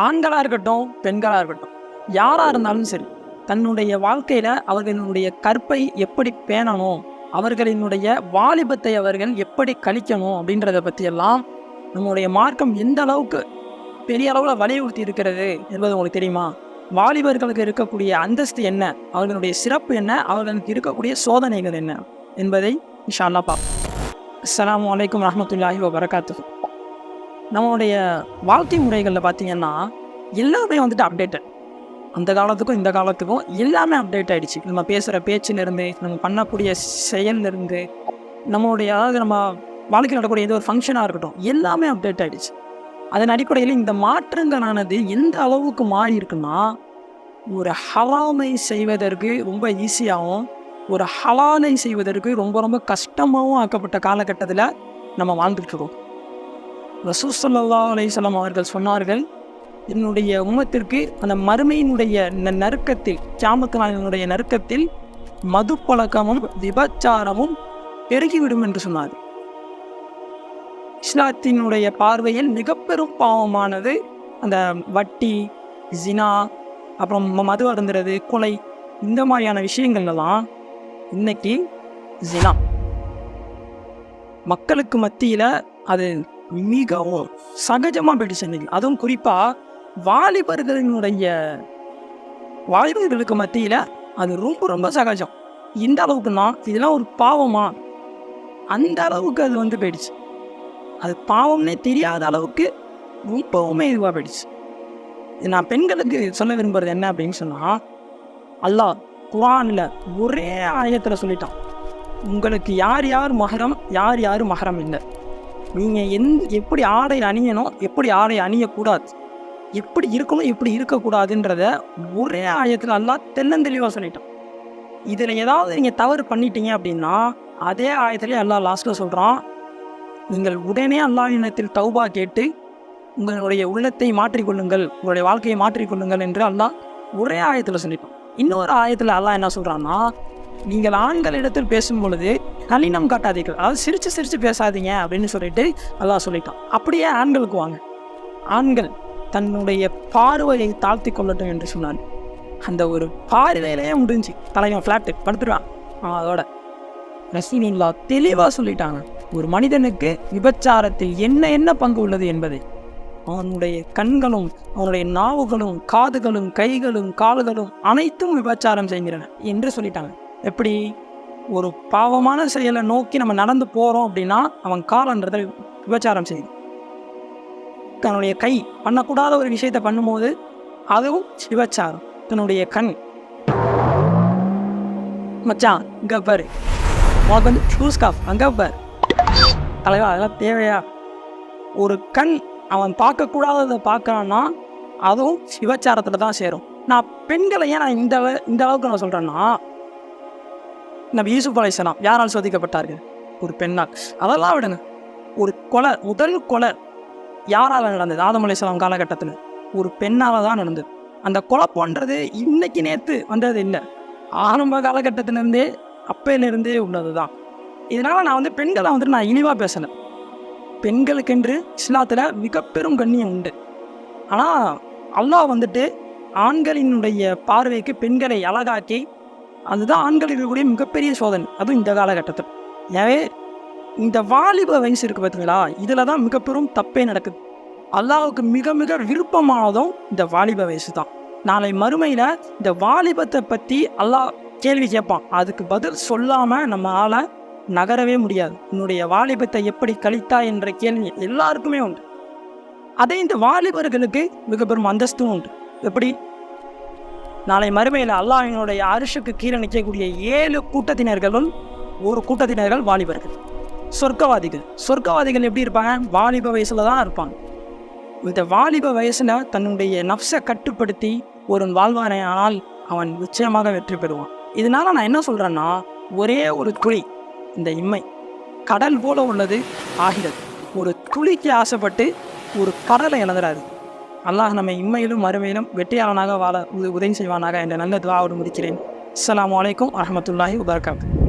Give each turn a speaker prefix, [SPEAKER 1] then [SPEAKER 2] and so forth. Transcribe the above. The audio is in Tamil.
[SPEAKER 1] ஆண்களாக இருக்கட்டும் பெண்களாக இருக்கட்டும் யாராக இருந்தாலும் சரி, தன்னுடைய வாழ்க்கையில் அவர்களுடைய கற்பை எப்படி பேணணும், அவர்களினுடைய வாலிபத்தை அவர்கள் எப்படி கழிக்கணும் அப்படின்றத பற்றியெல்லாம் நம்முடைய மார்க்கம் எந்த அளவுக்கு பெரிய அளவில் வலியுறுத்தி இருக்கிறது என்பது உங்களுக்கு தெரியுமா? வாலிபர்களுக்கு இருக்கக்கூடிய அந்தஸ்து என்ன, அவர்களுடைய சிறப்பு என்ன, அவர்களுக்கு இருக்கக்கூடிய சோதனைகள் என்ன என்பதை இன்ஷா அல்லாஹ் பார்ப்போம். அஸ்ஸலாமு அலைக்கும் வரஹ்மத்துல்லாஹி வபரகாத்துஹு. நம்மளுடைய வாழ்க்கை முறைகளில் பார்த்தீங்கன்னா எல்லாமே வந்துட்டு அப்டேட்டட். அந்த காலத்துக்கும் இந்த காலத்துக்கும் எல்லாமே அப்டேட் ஆகிடுச்சு. நம்ம பேசுகிற பேச்சிலிருந்து, நம்ம பண்ணக்கூடிய செயலிருந்து, நம்மளுடைய அதாவது நம்ம வாழ்க்கையில் நடக்கக்கூடிய ஏதோ ஒரு ஃபங்க்ஷனாக இருக்கட்டும், எல்லாமே அப்டேட் ஆகிடுச்சு. அதன் அடிப்படையில் இந்த மாற்றங்களானது எந்த அளவுக்கு மாறி இருக்குன்னா, ஒரு ஹலாமை செய்வதற்கு ரொம்ப ஈஸியாகவும், ஒரு ஹலாலை செய்வதற்கு ரொம்ப ரொம்ப கஷ்டமாகவும் ஆக்கப்பட்ட காலகட்டத்தில் நம்ம வாழ்ந்துட்டுருக்கோம். ரசூல் ஸல்லல்லாஹு அலைஹி வஸல்லம் அவர்கள் சொன்னார்கள், என்னுடைய உம்மத்திற்கு அந்த மறுமையினுடைய நெருக்கத்தில், கியாமத் நாளினுடைய நெருக்கத்தில் மது பழக்கமும் விபச்சாரமும் பெருகிவிடும் என்று சொன்னார். இஸ்லாத்தினுடைய பார்வையில் மிக பெரும் பாவமானது அந்த வட்டி, ஜினா, அப்புறம் மது அருந்துறது, கொலை, இந்த மாதிரியான விஷயங்கள்லாம் இன்னைக்கு ஜினா மக்களுக்கு மத்தியில் அது மிகவும் சகஜமாக போயிடுச்சு இன்னைக்கு. அதுவும் குறிப்பாக வாலிபர்களுக்கு மத்தியில் அது ரொம்ப ரொம்ப சகஜம். இந்த அளவுக்குன்னா இதெல்லாம் ஒரு பாவமா, அந்த அளவுக்கு அது வந்து போயிடுச்சு. அது பாவம்னே தெரியாத அளவுக்கு ரொம்பவுமே இதுவாக போயிடுச்சு. நான் பெண்களுக்கு சொல்ல விரும்புகிறது என்ன அப்படின்னு சொன்னால், அல்லாஹ் குர்ஆனில் ஒரே ஆயத்தில் சொல்லிட்டான், உங்களுக்கு யார் யார் மஹரம், யார் யார் மஹரம் இல்லை, நீங்கள் எப்படி ஆடை அணியணும், எப்படி ஆடை அணியக்கூடாது, எப்படி இருக்கணும், எப்படி இருக்கக்கூடாதுன்றத ஒரே ஆயத்தில் அல்லாஹ் தென்னந்தெளிவாக சொல்லிட்டான். இதில் ஏதாவது நீங்கள் தவறு பண்ணிட்டீங்க அப்படின்னா அதே ஆயத்திலே அல்லாஹ் லாஸ்ட்டில் சொல்கிறான், நீங்கள் உடனே அல்லாஹ்விடத்தில் தௌபா கேட்டு உங்களுடைய உள்ளத்தை மாற்றிக்கொள்ளுங்கள், உங்களுடைய வாழ்க்கையை மாற்றிக்கொள்ளுங்கள் என்று அல்லாஹ் ஒரே ஆயத்தில் சொல்லிட்டான். இன்னொரு ஆயத்தில் அல்லாஹ் என்ன சொல்கிறான்னா, நீங்கள் ஆண்களிடத்தில் பேசும் பொழுது நளினம் காட்டாதீர்கள், அதாவது சிரித்து சிரித்து பேசாதீங்க அப்படின்னு சொல்லிட்டு அல்லாஹ் சொல்லிட்டான். அப்படியே ஆண்களுக்கு வாங்க, ஆண்கள் தன்னுடைய பார்வையை தாழ்த்தி கொள்ளட்டும் என்று சொன்னார். அந்த ஒரு பார்வையிலேயே முடிஞ்சு தலைவன் ஃப்ளாட்டு படுத்துடுவான். அதோட ரசூலுல்லாஹ் தெளிவாக சொல்லிட்டாங்க, ஒரு மனிதனுக்கு விபச்சாரத்தில் என்ன பங்கு உள்ளது என்பதை. அவனுடைய கண்களும், அவனுடைய நாவுகளும், காதுகளும், கைகளும், கால்களும் அனைத்தும் விபச்சாரம் செய்கின்றன என்று சொல்லிட்டாங்க. எப்படி ஒரு பாவமான செயலை நோக்கி நம்ம நடந்து போகிறோம் அப்படின்னா அவன் காலன்றதை விபச்சாரம் செய்யும். தன்னுடைய கை பண்ணக்கூடாத ஒரு விஷயத்தை பண்ணும்போது அதுவும் விபச்சாரம். தன்னுடைய கண், மச்சான் இங்கே பாரு, உனக்கு வந்து ஷூஸ் காஃப் அங்கே பாரு தலைவா, அதெல்லாம் தேவையா? ஒரு கண் அவன் பார்க்கக்கூடாததை பார்க்கறான்னா அதுவும் விபச்சாரத்தில் தான் சேரும். நான் பெண்களை ஏன் நான் இந்த அளவுக்கு நான் சொல்கிறேன்னா, நபி யூசுப் அலைஹிஸ்ஸலாம் யாரால் சோதிக்கப்பட்டார்கள்? ஒரு பெண்ணால். அதெல்லாம் விடுங்க, ஒரு கொலை, முதல் கொலை யாரால் நடந்தது? ஆதம் அலைஹிஸ்ஸலாம் காலகட்டத்தில் ஒரு பெண்ணால் தான் நடந்தது. அந்த கொலை போன்றது இன்னைக்கு நேற்று வந்தது இல்லை, ஆரம்ப காலகட்டத்திலேருந்தே அப்பையிலிருந்தே உள்ளது தான். இதனால் நான் வந்து பெண்களை வந்துட்டு நான் இழிவாக பேசலை. பெண்களுக்கென்று இஸ்லாத்தில் மிக பெரும் கண்ணியம் உண்டு. ஆனால் அல்லாஹ் வந்துட்டு ஆண்களினுடைய பார்வைக்கு பெண்களை அழகாக்கி, அதுதான் ஆண்களுக்கு இருக்கக்கூடிய மிகப்பெரிய சோதனை, அதுவும் இந்த காலகட்டத்தில். எனவே இந்த வாலிப வயசு இருக்குது பார்த்தீங்களா, இதில் தான் மிக பெரும் தப்பே நடக்குது. அல்லாஹ்வுக்கு மிக மிக விருப்பமானதும் இந்த வாலிப வயசு தான். நாளை மறுமையில் இந்த வாலிபத்தை பற்றி அல்லாஹ் கேள்வி கேட்பான், அதுக்கு பதில் சொல்லாமல் நம்ம ஆளை நகரவே முடியாது. உன்னுடைய வாலிபத்தை எப்படி கழித்தா என்ற கேள்வி எல்லாருக்குமே உண்டு. அதே இந்த வாலிபர்களுக்கு மிக பெரும் அந்தஸ்தும் உண்டு. எப்படி? நாளை மறுமையில் அல்லாஹ்வினுடைய அரிஷுக்கு கீழே நிற்கக்கூடிய 7 கூட்டத்தினர்களும் ஒரு கூட்டத்தினர்கள் வாலிபர்கள், சொர்க்கவாதிகள். சொர்க்கவாதிகள் எப்படி இருப்பாங்க? வாலிப வயசில் தான் இருப்பாங்க. இந்த வாலிப வயசில் தன்னுடைய நஃப்ஸை கட்டுப்படுத்தி ஒரு வாழ்வானே, ஆனால் அவன் நிச்சயமாக வெற்றி பெறுவான். இதனால் நான் என்ன சொல்கிறேன்னா, ஒரே ஒரு துளி, இந்த இம்மை கடல் போல உள்ளது ஆகிறது. ஒரு துளிக்கு ஆசைப்பட்டு ஒரு கடலை இழந்துடாது. அல்லாஹ் நம்ம இம்மையிலும் மறுமையிலும் வெற்றியாளனாக வாழ உதவி செய்வானாக என்ற நல்ல துஆவோடு முடிக்கிறேன். அஸ்ஸலாமு அலைக்கும் வரஹ்மத்துல்லாஹி வபரகாத்துஹு.